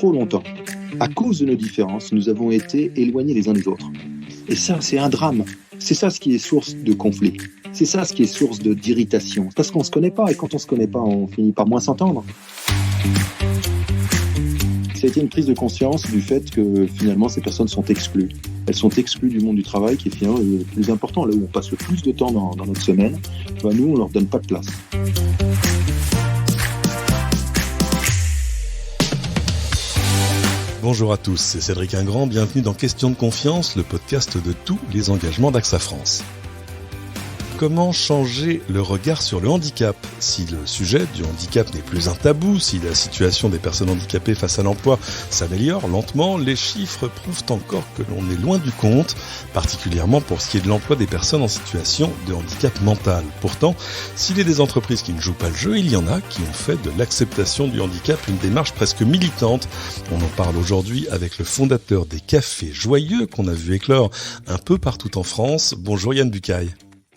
trop longtemps, à cause de nos différences, nous avons été éloignés les uns des autres. Et ça, c'est un drame. C'est ça ce qui est source de conflit. C'est ça ce qui est source d'irritation. Parce qu'on ne se connaît pas, et quand on ne se connaît pas, on finit par moins s'entendre. Ça a été une prise de conscience du fait que finalement ces personnes sont exclues. Elles sont exclues du monde du travail qui est finalement le plus important, là où on passe le plus de temps dans notre semaine. Nous, on ne leur donne pas de place. Bonjour à tous, c'est Cédric Ingrand, bienvenue dans Question de confiance, le podcast de tous les engagements d'AXA France. Comment changer le regard sur le handicap ? Si le sujet du handicap n'est plus un tabou, si la situation des personnes handicapées face à l'emploi s'améliore lentement, les chiffres prouvent encore que l'on est loin du compte, particulièrement pour ce qui est de l'emploi des personnes en situation de handicap mental. Pourtant, s'il y a des entreprises qui ne jouent pas le jeu, il y en a qui ont fait de l'acceptation du handicap une démarche presque militante. On en parle aujourd'hui avec le fondateur des Cafés Joyeux qu'on a vu éclore un peu partout en France. Bonjour Yann Bucaille.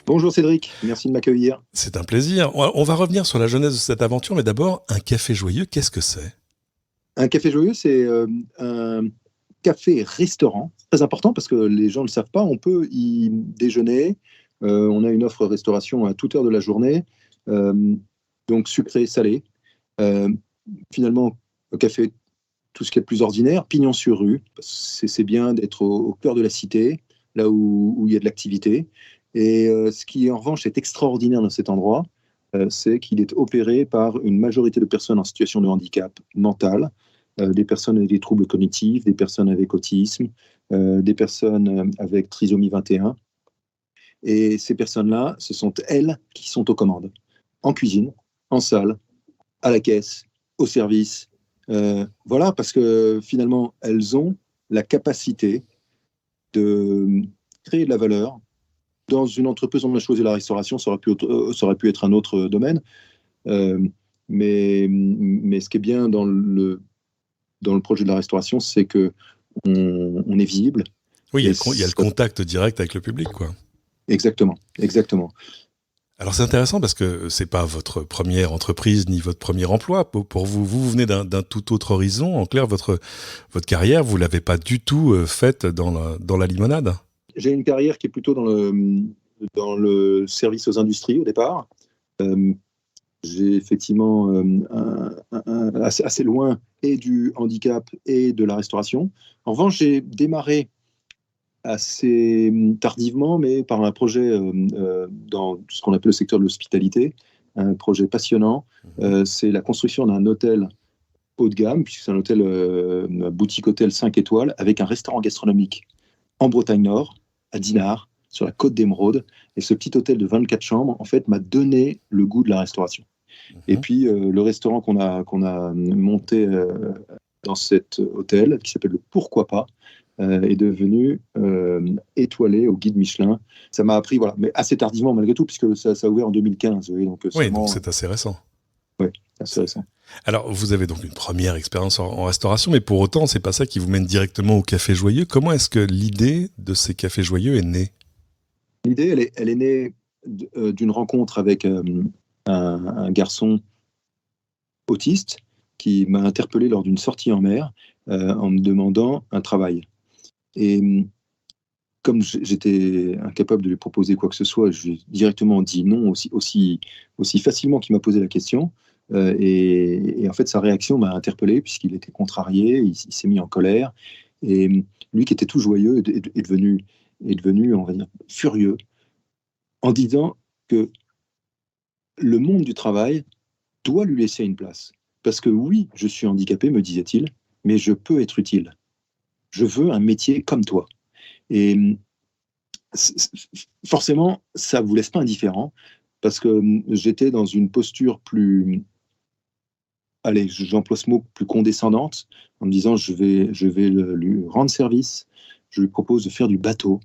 Bonjour Cédric, merci de m'accueillir. C'est un plaisir. On va revenir sur la genèse de cette aventure, mais d'abord, un café joyeux, qu'est-ce que c'est ? Un café joyeux, c'est un café-restaurant, très important parce que les gens ne le savent pas, on peut y déjeuner, on a une offre restauration à toute heure de la journée, donc sucré, salé. Finalement, le café, tout ce qui est plus ordinaire, pignon sur rue, c'est bien d'être au cœur de la cité, là où il y a de l'activité. Et ce qui, en revanche, est extraordinaire dans cet endroit, c'est qu'il est opéré par une majorité de personnes en situation de handicap mental, des personnes avec des troubles cognitifs, des personnes avec autisme, des personnes avec trisomie 21. Et ces personnes-là, ce sont elles qui sont aux commandes, en cuisine, en salle, à la caisse, au service. Voilà, parce que finalement, elles ont la capacité de créer de la valeur. Dans une entreprise, on a choisi la restauration, ça aurait pu être un autre domaine. Mais ce qui est bien dans le projet de la restauration, c'est qu'on est visible. Oui, il y a le contact direct avec le public, quoi. Exactement. Alors c'est intéressant parce que c'est pas votre première entreprise ni votre premier emploi. Pour vous, vous venez d'un tout autre horizon. En clair, votre carrière, vous l'avez pas du tout faite dans la limonade. J'ai une carrière qui est plutôt dans le service aux industries au départ. J'ai effectivement assez loin et du handicap et de la restauration. En revanche, j'ai démarré assez tardivement, mais par un projet dans ce qu'on appelle le secteur de l'hospitalité, un projet passionnant. C'est la construction d'un hôtel haut de gamme, puisque c'est un hôtel, un boutique hôtel 5 étoiles, avec un restaurant gastronomique en Bretagne Nord, à Dinard, sur la côte d'Émeraude. Et ce petit hôtel de 24 chambres, en fait, m'a donné le goût de la restauration. Et puis, le restaurant qu'on a monté dans cet hôtel, qui s'appelle le Pourquoi Pas, est devenu étoilé au guide Michelin. Ça m'a appris, voilà, mais assez tardivement malgré tout, puisque ça a ouvert en 2015. Donc c'est assez récent. Oui, assez récent. Alors, vous avez donc une première expérience en restauration, mais pour autant, c'est pas ça qui vous mène directement au Café Joyeux. Comment est-ce que l'idée de ces Cafés Joyeux est née ? L'idée, elle est née d'une rencontre avec un garçon autiste qui m'a interpellé lors d'une sortie en mer en me demandant un travail. Et comme j'étais incapable de lui proposer quoi que ce soit, je lui ai directement dit non aussi facilement qu'il m'a posé la question. Et en fait, sa réaction m'a interpellé puisqu'il était contrarié, il s'est mis en colère. Et lui, qui était tout joyeux, est devenu, on va dire, furieux, en disant que le monde du travail doit lui laisser une place. Parce que oui, je suis handicapé, me disait-il, mais je peux être utile. Je veux un métier comme toi. Et forcément, ça ne vous laisse pas indifférent, parce que j'étais dans une posture plus... Allez, j'emploie ce mot, plus condescendante, en me disant je vais lui rendre service, je lui propose de faire du bateau,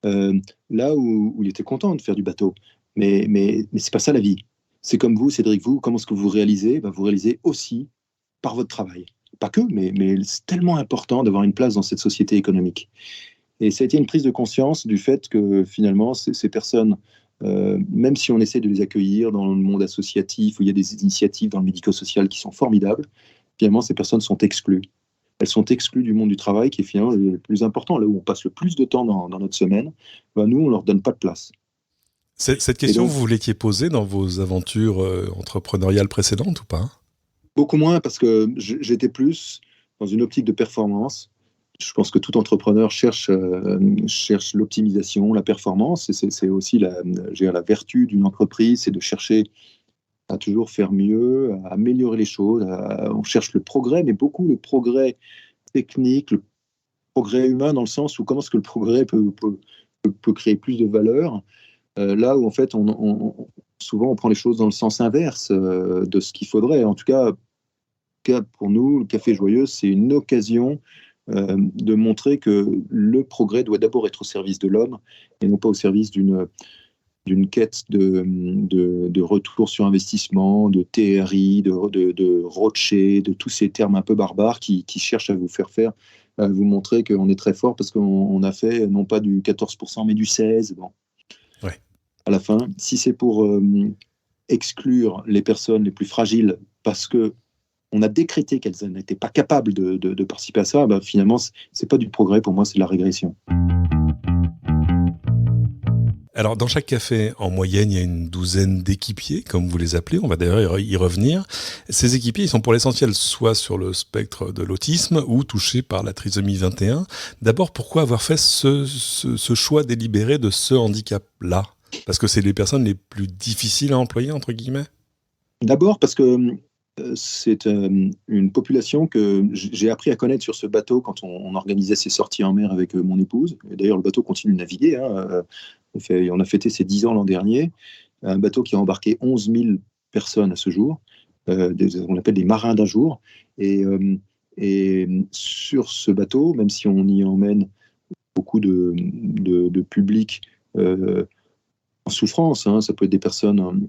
là où il était content de faire du bateau. Mais c'est pas ça la vie. C'est comme vous, Cédric, comment est-ce que vous réalisez ? Vous réalisez aussi par votre travail. Pas que, mais c'est tellement important d'avoir une place dans cette société économique. Et ça a été une prise de conscience du fait que finalement, ces personnes, même si on essaie de les accueillir dans le monde associatif, où il y a des initiatives dans le médico-social qui sont formidables, finalement, ces personnes sont exclues. elles sont exclues du monde du travail, qui est finalement le plus important, là où on passe le plus de temps dans notre semaine. Nous, on leur donne pas de place. Cette question, vous l'étiez posée dans vos aventures entrepreneuriales précédentes ou pas? Beaucoup moins, parce que j'étais plus dans une optique de performance. Je pense que tout entrepreneur cherche l'optimisation, la performance. Et c'est aussi la vertu d'une entreprise, c'est de chercher à toujours faire mieux, à améliorer les choses. On cherche le progrès, mais beaucoup le progrès technique, le progrès humain, dans le sens où comment est-ce que le progrès peut créer plus de valeur. Là où en fait, souvent on prend les choses dans le sens inverse de ce qu'il faudrait. En tout cas, pour nous, le Café Joyeux, c'est une occasion de montrer que le progrès doit d'abord être au service de l'homme et non pas au service d'une quête de retour sur investissement, de TRI, de ROCE, de tous ces termes un peu barbares qui cherchent à vous montrer qu'on est très fort parce qu'on a fait non pas du 14% mais du 16%. Bon. Ouais. À la fin, si c'est pour exclure les personnes les plus fragiles parce que on a décrété qu'elles n'étaient pas capables de participer à ça, finalement, c'est pas du progrès, pour moi, c'est de la régression. Alors, dans chaque café, en moyenne, il y a une douzaine d'équipiers, comme vous les appelez. On va d'ailleurs y revenir. Ces équipiers, ils sont pour l'essentiel soit sur le spectre de l'autisme ou touchés par la trisomie 21. D'abord, pourquoi avoir fait ce choix délibéré de ce handicap-là? Parce que c'est les personnes les plus difficiles à employer, entre guillemets? D'abord, parce que c'est une population que j'ai appris à connaître sur ce bateau quand on organisait ces sorties en mer avec mon épouse. Et d'ailleurs, le bateau continue de naviguer. On a fêté ses 10 ans l'an dernier. Un bateau qui a embarqué 11 000 personnes à ce jour. On appelle des marins d'un jour. Et sur ce bateau, même si on y emmène beaucoup de public en souffrance, ça peut être des personnes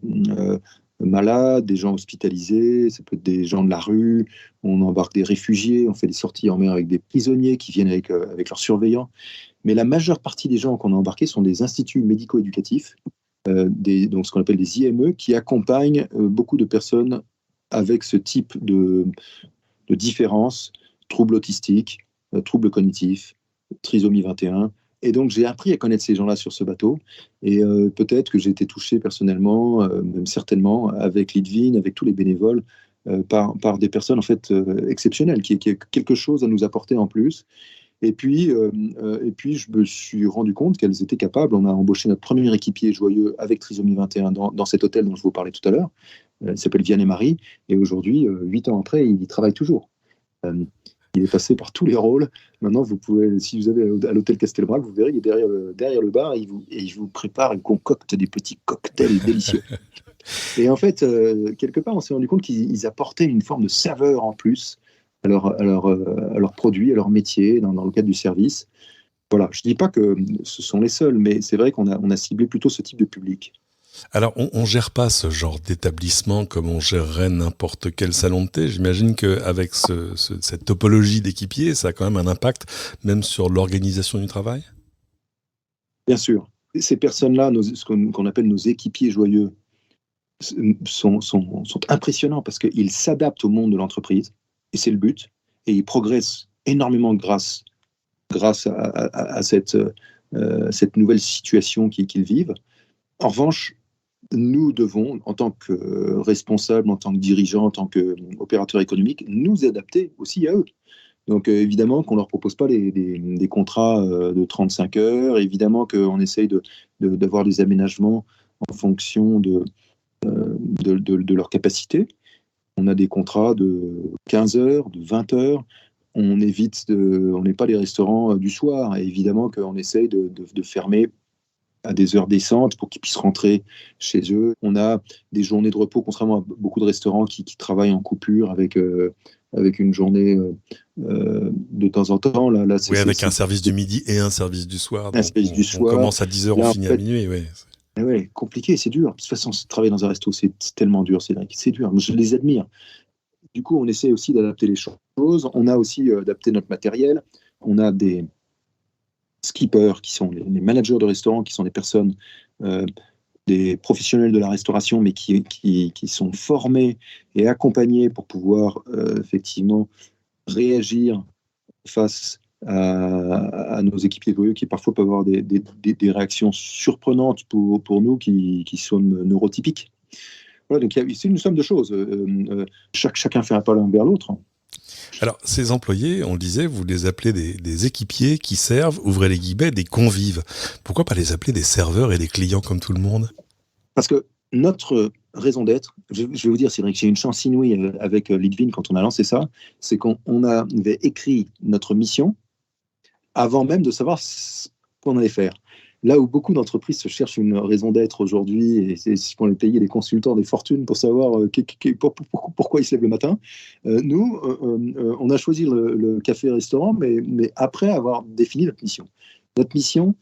malades, des gens hospitalisés, ça peut être des gens de la rue, on embarque des réfugiés, on fait des sorties en mer avec des prisonniers qui viennent avec leurs surveillants. Mais la majeure partie des gens qu'on a embarqués sont des instituts médico-éducatifs, donc ce qu'on appelle des IME, qui accompagnent beaucoup de personnes avec ce type de différences, troubles autistiques, troubles cognitifs, trisomie 21. Et donc, j'ai appris à connaître ces gens-là sur ce bateau. Et peut-être que j'ai été touché personnellement, même certainement, avec Lidvine, avec tous les bénévoles, par des personnes en fait exceptionnelles, qui a quelque chose à nous apporter en plus. Et puis, je me suis rendu compte qu'elles étaient capables. On a embauché notre premier équipier Joyeux avec trisomie 21 dans cet hôtel dont je vous parlais tout à l'heure. Il s'appelle Vianney-Marie. Et aujourd'hui, 8 ans après, il y travaille toujours. Il est passé par tous les rôles. Maintenant, vous pouvez, si vous allez à l'hôtel Castelbrac, vous verrez, il est derrière le bar et il vous prépare, il concocte des petits cocktails délicieux. Et en fait, quelque part, on s'est rendu compte qu'ils apportaient une forme de saveur en plus à leurs produits, à leur métier, dans le cadre du service. Voilà, je ne dis pas que ce sont les seuls, mais c'est vrai qu'on a ciblé plutôt ce type de public. Alors, on ne gère pas ce genre d'établissement comme on gérerait n'importe quel salon de thé. J'imagine qu'avec cette topologie d'équipiers, ça a quand même un impact même sur l'organisation du travail? Bien sûr. Ces personnes-là, ce qu'on appelle nos équipiers joyeux, sont impressionnants parce qu'ils s'adaptent au monde de l'entreprise, et c'est le but, et ils progressent énormément grâce à cette nouvelle situation qu'ils vivent. En revanche, nous devons, en tant que responsables, en tant que dirigeants, en tant qu'opérateurs économiques, nous adapter aussi à eux. Donc évidemment qu'on ne leur propose pas des contrats de 35 heures, évidemment qu'on essaye d'avoir des aménagements en fonction de leur capacité. On a des contrats de 15 heures, de 20 heures. On n'est pas les restaurants du soir. Et évidemment qu'on essaye de fermer à des heures décentes pour qu'ils puissent rentrer chez eux. On a des journées de repos, contrairement à beaucoup de restaurants qui travaillent en coupure avec une journée de temps en temps. Là, oui, avec un service du midi et un service du soir. Un service du soir. On commence à 10h, on finit à minuit. Oui. Ouais, compliqué, c'est dur. De toute façon, travailler dans un resto, c'est tellement dur, c'est dur. Je les admire. Du coup, on essaie aussi d'adapter les choses. On a aussi adapté notre matériel. On a des skippers qui sont les managers de restaurants, qui sont des personnes, des professionnels de la restauration, mais qui sont formés et accompagnés pour pouvoir effectivement réagir face à nos équipiers joyeux qui parfois peuvent avoir des réactions surprenantes pour nous qui sont neurotypiques. Voilà, donc c'est une somme de choses. Chacun fait un pas l'un vers l'autre. Alors, ces employés, on le disait, vous les appelez des équipiers qui servent, ouvrez les guillemets, des convives. Pourquoi pas les appeler des serveurs et des clients comme tout le monde ? Parce que notre raison d'être, je vais vous dire, Cédric, j'ai une chance inouïe avec Lidvin quand on a lancé ça, c'est qu'on avait écrit notre mission avant même de savoir ce qu'on allait faire. Là où beaucoup d'entreprises se cherchent une raison d'être aujourd'hui, et c'est ce qu'on les payer les consultants des fortunes pour savoir pourquoi ils se lèvent le matin, nous, on a choisi le café-restaurant, mais après avoir défini notre mission. Notre mission,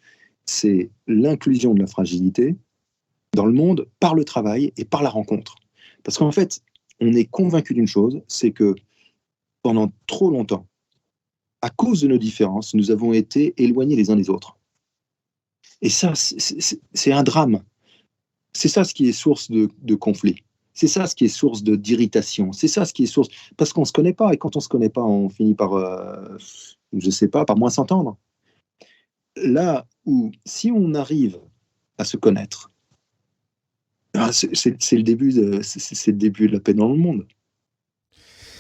c'est l'inclusion de la fragilité dans le monde par le travail et par la rencontre. Parce qu'en fait, on est convaincu d'une chose, c'est que pendant trop longtemps, à cause de nos différences, nous avons été éloignés les uns des autres. Et ça, c'est un drame. C'est ça ce qui est source de conflit. C'est ça ce qui est source d'irritation. C'est ça ce qui est source... Parce qu'on ne se connaît pas. Et quand on ne se connaît pas, on finit par, je ne sais pas, par moins s'entendre. Là où, si on arrive à se connaître, c'est le début de la paix dans le monde.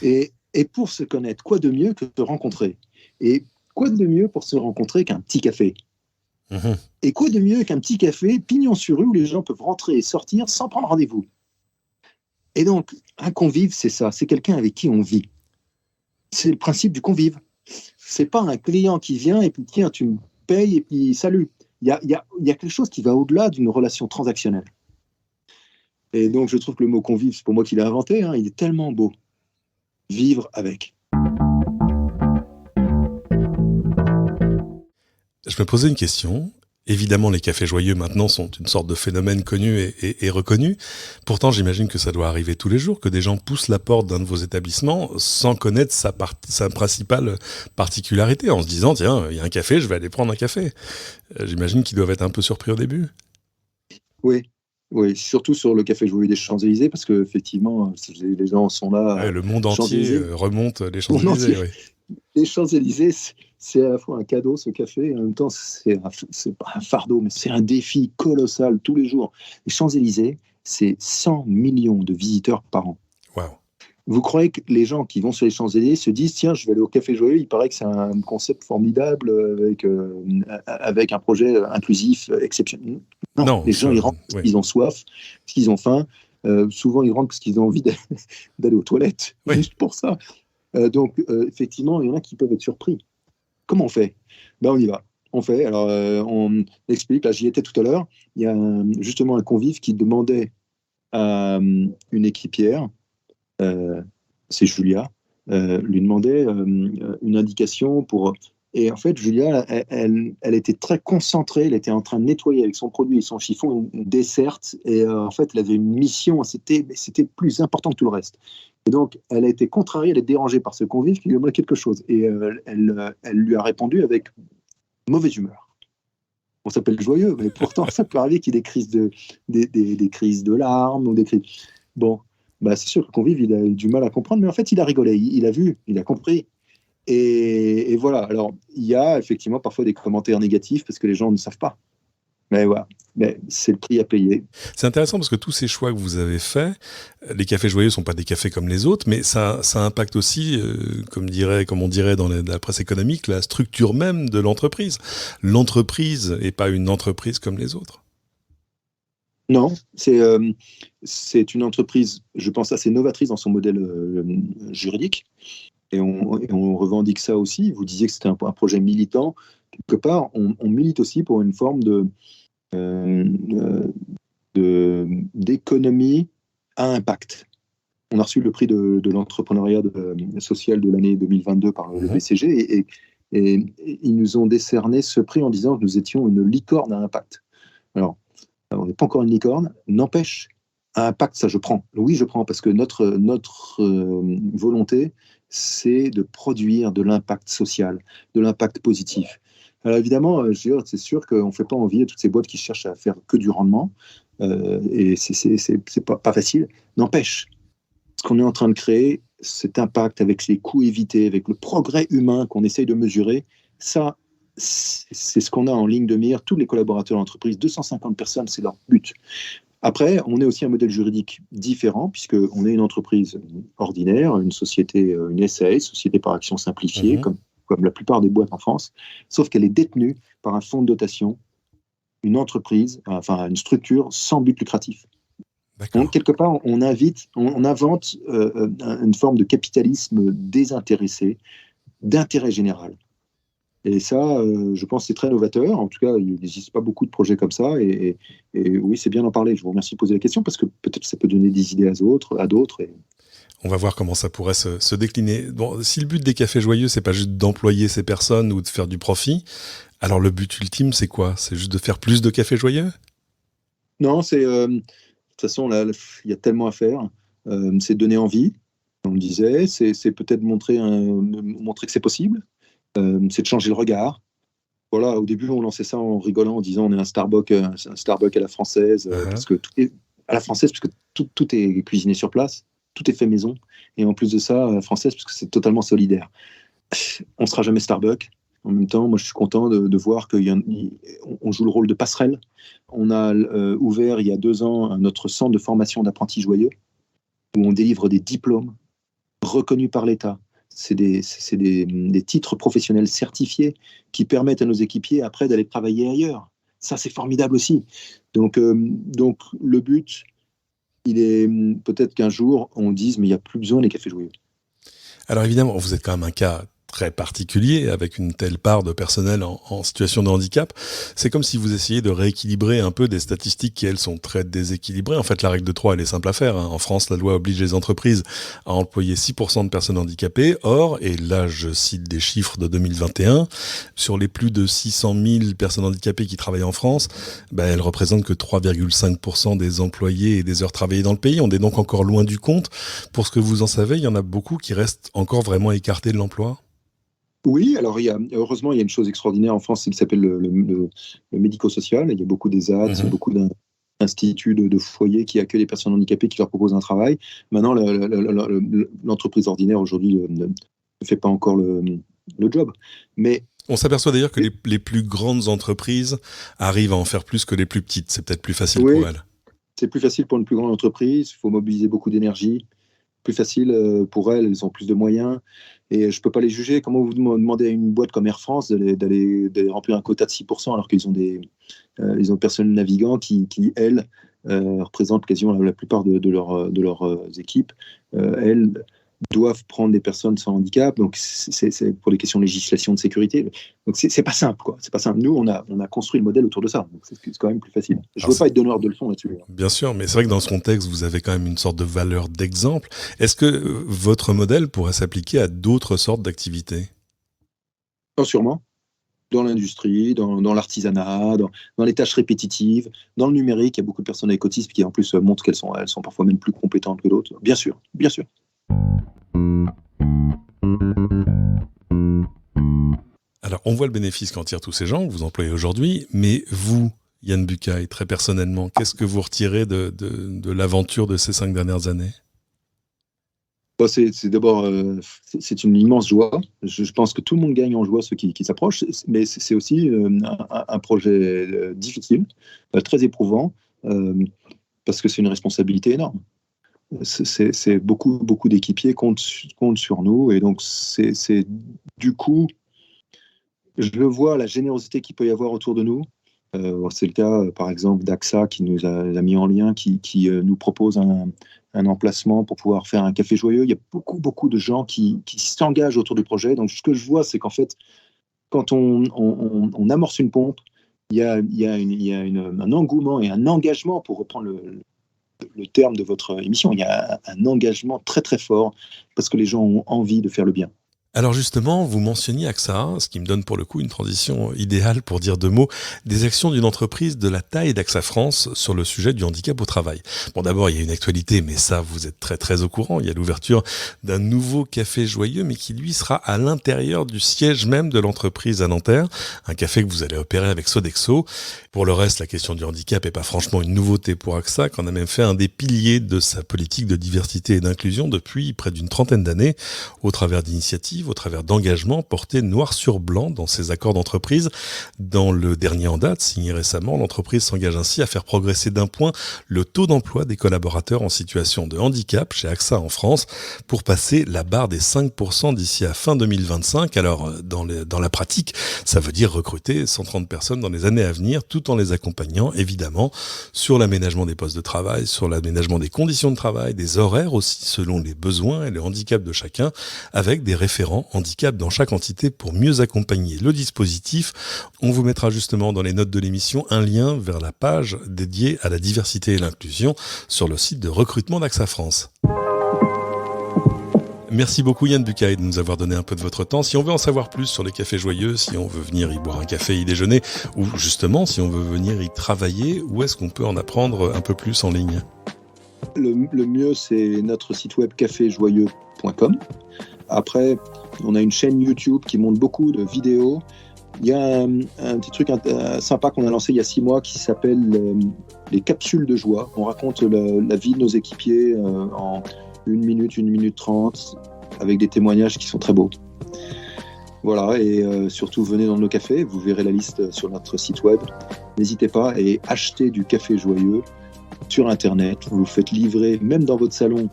Et pour se connaître, quoi de mieux que de se rencontrer ? Et quoi de mieux pour se rencontrer qu'un petit café ? Et quoi de mieux qu'un petit café, pignon sur rue, où les gens peuvent rentrer et sortir sans prendre rendez-vous. Et donc, un convive, c'est ça, c'est quelqu'un avec qui on vit. C'est le principe du convive. C'est pas un client qui vient et puis tiens, tu me payes et puis salut. Il y a quelque chose qui va au-delà d'une relation transactionnelle. Et donc, je trouve que le mot convive, c'est pour moi qui l'ai inventé, hein, il est tellement beau. Vivre avec. Je me posais une question. Évidemment, les cafés joyeux maintenant sont une sorte de phénomène connu et reconnu. Pourtant, j'imagine que ça doit arriver tous les jours, que des gens poussent la porte d'un de vos établissements sans connaître sa principale particularité, en se disant, tiens, il y a un café, je vais aller prendre un café. J'imagine qu'ils doivent être un peu surpris au début. Oui, surtout sur le café joyeux des Champs-Élysées, parce qu'effectivement, les gens sont là. Ouais, le monde entier remonte les Champs-Élysées. Oui. Les Champs-Élysées, c'est à la fois un cadeau, ce café, et en même temps, c'est pas un fardeau, mais c'est un défi colossal tous les jours. Les Champs-Élysées, c'est 100 millions de visiteurs par an. Wow. Vous croyez que les gens qui vont sur les Champs-Élysées se disent « Tiens, je vais aller au Café Joyeux, il paraît que c'est un concept formidable avec un projet inclusif, exceptionnel. » Non, les gens, ils rentrent parce qu'ils ont soif, parce qu'ils ont faim. Souvent, ils rentrent parce qu'ils ont envie d'aller aux toilettes, juste pour ça. Donc, effectivement, il y en a qui peuvent être surpris. Comment on fait ? On y va. On fait. Alors, on explique. Là, j'y étais tout à l'heure. Il y a justement un convive qui demandait à une équipière, c'est Julia, lui demandait une indication pour... Et en fait, Julia, elle était très concentrée. Elle était en train de nettoyer avec son produit et son chiffon une desserte. Et en fait, elle avait une mission. C'était plus important que tout le reste. Et donc, elle a été contrariée, elle est dérangée par ce convive qui lui demandait quelque chose. Et elle lui a répondu avec mauvaise humeur. On s'appelle joyeux, mais pourtant, ça peut arriver qu'il y ait des crises de larmes ou des crises... Bon, c'est sûr que le convive, il a eu du mal à comprendre, mais en fait, il a rigolé, il a vu, il a compris. Et voilà. Alors, il y a effectivement parfois des commentaires négatifs parce que les gens ne savent pas. Mais voilà, mais c'est le prix à payer. C'est intéressant parce que tous ces choix que vous avez faits, les cafés joyeux ne sont pas des cafés comme les autres, mais ça impacte aussi, comme on dirait dans la presse économique, la structure même de l'entreprise. L'entreprise n'est pas une entreprise comme les autres. Non, c'est une entreprise, je pense, assez novatrice dans son modèle juridique. Et on revendique ça aussi. Vous disiez que c'était un projet militant. Quelque part, on milite aussi pour une forme d'économie à impact. On a reçu le prix de l'entrepreneuriat social de l'année 2022 par le BCG et ils nous ont décerné ce prix en disant que nous étions une licorne à impact. Alors, on n'est pas encore une licorne, n'empêche, à impact, ça je prends. Oui, je prends parce que notre volonté, c'est de produire de l'impact social, de l'impact positif. Alors évidemment, c'est sûr qu'on ne fait pas envie à toutes ces boîtes qui cherchent à faire que du rendement, et c'est pas facile. N'empêche, ce qu'on est en train de créer, cet impact avec les coûts évités, avec le progrès humain qu'on essaye de mesurer, ça, c'est ce qu'on a en ligne de mire. Tous les collaborateurs de l'entreprise, 250 personnes, c'est leur but. Après, on est aussi un modèle juridique différent, puisqu'on est une entreprise ordinaire, une société, une SAS, société par action simplifiée, comme la plupart des boîtes en France, sauf qu'elle est détenue par un fonds de dotation, une entreprise, enfin une structure sans but lucratif. Donc, quelque part, on invente une forme de capitalisme désintéressé, d'intérêt général. Et ça, je pense que c'est très novateur. En tout cas, il n'existe pas beaucoup de projets comme ça. Et oui, c'est bien d'en parler. Je vous remercie de poser la question parce que peut-être que ça peut donner des idées à d'autres. On va voir comment ça pourrait se décliner. Bon, si le but des cafés joyeux, c'est pas juste d'employer ces personnes ou de faire du profit, alors le but ultime, c'est quoi? C'est juste de faire plus de cafés joyeux? Non, c'est... de toute façon, là, il y a tellement à faire. C'est donner envie, on le disait. C'est peut-être montrer que c'est possible. C'est de changer le regard. Voilà, au début, on lançait ça en rigolant, en disant on est un Starbucks à la française, parce que tout est à la française, parce que tout est cuisiné sur place, tout est fait maison, et en plus de ça, à la française, parce que c'est totalement solidaire. On ne sera jamais Starbucks. En même temps, moi, je suis content de voir qu'on joue le rôle de passerelle. On a ouvert, il y a 2 ans, notre centre de formation d'apprentis joyeux, où on délivre des diplômes reconnus par l'État. C'est des titres professionnels certifiés qui permettent à nos équipiers après d'aller travailler ailleurs. Ça, c'est formidable aussi. Donc le but, il est peut-être qu'un jour, on dise, mais il n'y a plus besoin des cafés joyeux. Alors évidemment, vous êtes quand même un cas très particulier avec une telle part de personnel en situation de handicap. C'est comme si vous essayiez de rééquilibrer un peu des statistiques qui, elles, sont très déséquilibrées. En fait, la règle de 3, elle est simple à faire. En France, la loi oblige les entreprises à employer 6% de personnes handicapées. Or, et là, je cite des chiffres de 2021, sur les plus de 600 000 personnes handicapées qui travaillent en France, elles représentent que 3,5% des employés et des heures travaillées dans le pays. On est donc encore loin du compte. Pour ce que vous en savez, il y en a beaucoup qui restent encore vraiment écartés de l'emploi? Oui, alors heureusement, il y a une chose extraordinaire en France, c'est qui s'appelle le médico-social. Il y a beaucoup d'ESAT, beaucoup d'instituts de foyers qui accueillent les personnes handicapées, qui leur proposent un travail. Maintenant, l'entreprise ordinaire aujourd'hui ne fait pas encore le job. Mais on s'aperçoit d'ailleurs que les plus grandes entreprises arrivent à en faire plus que les plus petites. C'est peut-être plus facile pour elles. C'est plus facile pour une plus grande entreprise. Il faut mobiliser beaucoup d'énergie. Plus facile pour elles ont plus de moyens. Et je ne peux pas les juger. Comment vous demandez à une boîte comme Air France d'aller remplir un quota de 6% alors qu'ils ont des personnels navigants qui elles, représentent quasiment la plupart de leurs équipes. Elles doivent prendre des personnes sans handicap. Donc, c'est pour les questions de législation de sécurité. Donc, c'est pas simple, quoi. C'est pas simple. Nous, on a construit le modèle autour de ça. Donc, c'est quand même plus facile. Je ne veux pas être donneur de leçons là-dessus. Bien sûr, mais c'est vrai que dans ce contexte, vous avez quand même une sorte de valeur d'exemple. Est-ce que votre modèle pourrait s'appliquer à d'autres sortes d'activités? Non, sûrement. Dans l'industrie, dans l'artisanat, dans les tâches répétitives, dans le numérique, il y a beaucoup de personnes avec autisme qui, en plus, montrent qu'elles sont parfois même plus compétentes que d'autres. Bien sûr, bien sûr. Alors, on voit le bénéfice qu'en tirent tous ces gens que vous employez aujourd'hui, mais vous, Yann Bucaille, très personnellement, qu'est-ce que vous retirez de l'aventure de ces 5 dernières années? C'est d'abord c'est une immense joie. Je pense que tout le monde gagne en joie, ceux qui s'approchent, mais c'est aussi un projet difficile, très éprouvant, parce que c'est une responsabilité énorme. C'est beaucoup d'équipiers comptent sur nous, et donc c'est du coup, je le vois, la générosité qu'il peut y avoir autour de nous. C'est le cas, par exemple, d'AXA qui nous a mis en lien, qui nous propose un emplacement pour pouvoir faire un café joyeux. Il y a beaucoup de gens qui s'engagent autour du projet. Donc, ce que je vois, c'est qu'en fait, quand on amorce une pompe, il y a un engouement et un engagement, pour reprendre le terme de votre émission. Il y a un engagement très, très fort parce que les gens ont envie de faire le bien. Alors justement, vous mentionniez AXA, ce qui me donne pour le coup une transition idéale pour dire deux mots, des actions d'une entreprise de la taille d'AXA France sur le sujet du handicap au travail. Bon, d'abord, il y a une actualité, mais ça, vous êtes très très au courant. Il y a l'ouverture d'un nouveau café joyeux, mais qui lui sera à l'intérieur du siège même de l'entreprise à Nanterre. Un café que vous allez opérer avec Sodexo. Pour le reste, la question du handicap n'est pas franchement une nouveauté pour AXA, qu'on a même fait un des piliers de sa politique de diversité et d'inclusion depuis près d'une trentaine d'années, au travers d'initiatives, au travers d'engagements portés noir sur blanc dans ses accords d'entreprise. Dans le dernier en date, signé récemment, l'entreprise s'engage ainsi à faire progresser d'un point le taux d'emploi des collaborateurs en situation de handicap chez AXA en France pour passer la barre des 5% d'ici à fin 2025. Alors, dans la pratique, ça veut dire recruter 130 personnes dans les années à venir, tout en les accompagnant, évidemment, sur l'aménagement des postes de travail, sur l'aménagement des conditions de travail, des horaires aussi, selon les besoins et le handicap de chacun, avec des référents handicap dans chaque entité pour mieux accompagner le dispositif. On vous mettra justement dans les notes de l'émission un lien vers la page dédiée à la diversité et l'inclusion sur le site de recrutement d'AXA France. Merci beaucoup Yann Bucaille de nous avoir donné un peu de votre temps. Si on veut en savoir plus sur les cafés joyeux, si on veut venir y boire un café, y déjeuner, ou justement si on veut venir y travailler, où est-ce qu'on peut en apprendre un peu plus en ligne ? Le mieux, c'est notre site web caféjoyeux.com. Après, on a une chaîne YouTube qui montre beaucoup de vidéos. Il y a un petit truc sympa qu'on a lancé il y a 6 mois qui s'appelle les capsules de joie. On raconte la vie de nos équipiers en 1 minute, 1 minute 30, avec des témoignages qui sont très beaux. Voilà, et surtout venez dans nos cafés, vous verrez la liste sur notre site web. N'hésitez pas et achetez du café joyeux sur Internet. Vous le faites livrer, même dans votre salon,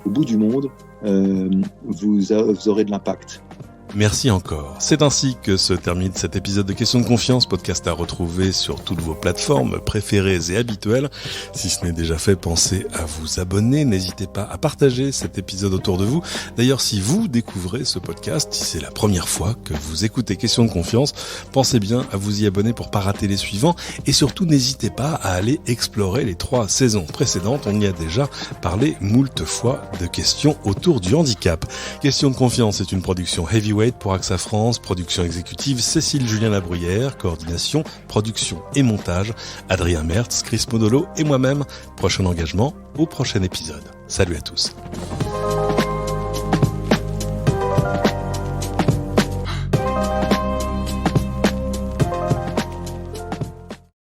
au bout du monde. Vous aurez de l'impact. Merci encore. C'est ainsi que se termine cet épisode de Questions de confiance, podcast à retrouver sur toutes vos plateformes préférées et habituelles. Si ce n'est déjà fait, pensez à vous abonner. N'hésitez pas à partager cet épisode autour de vous. D'ailleurs, si vous découvrez ce podcast, si c'est la première fois que vous écoutez Questions de confiance, pensez bien à vous y abonner pour pas rater les suivants. Et surtout, n'hésitez pas à aller explorer les 3 saisons précédentes. On y a déjà parlé moult fois de questions autour du handicap. Questions de confiance est une production Heavyweight pour AXA France, production exécutive Cécile Julien Labruyère, coordination, production et montage Adrien Mertz, Chris Modolo et moi-même. Prochain engagement au prochain épisode. Salut à tous.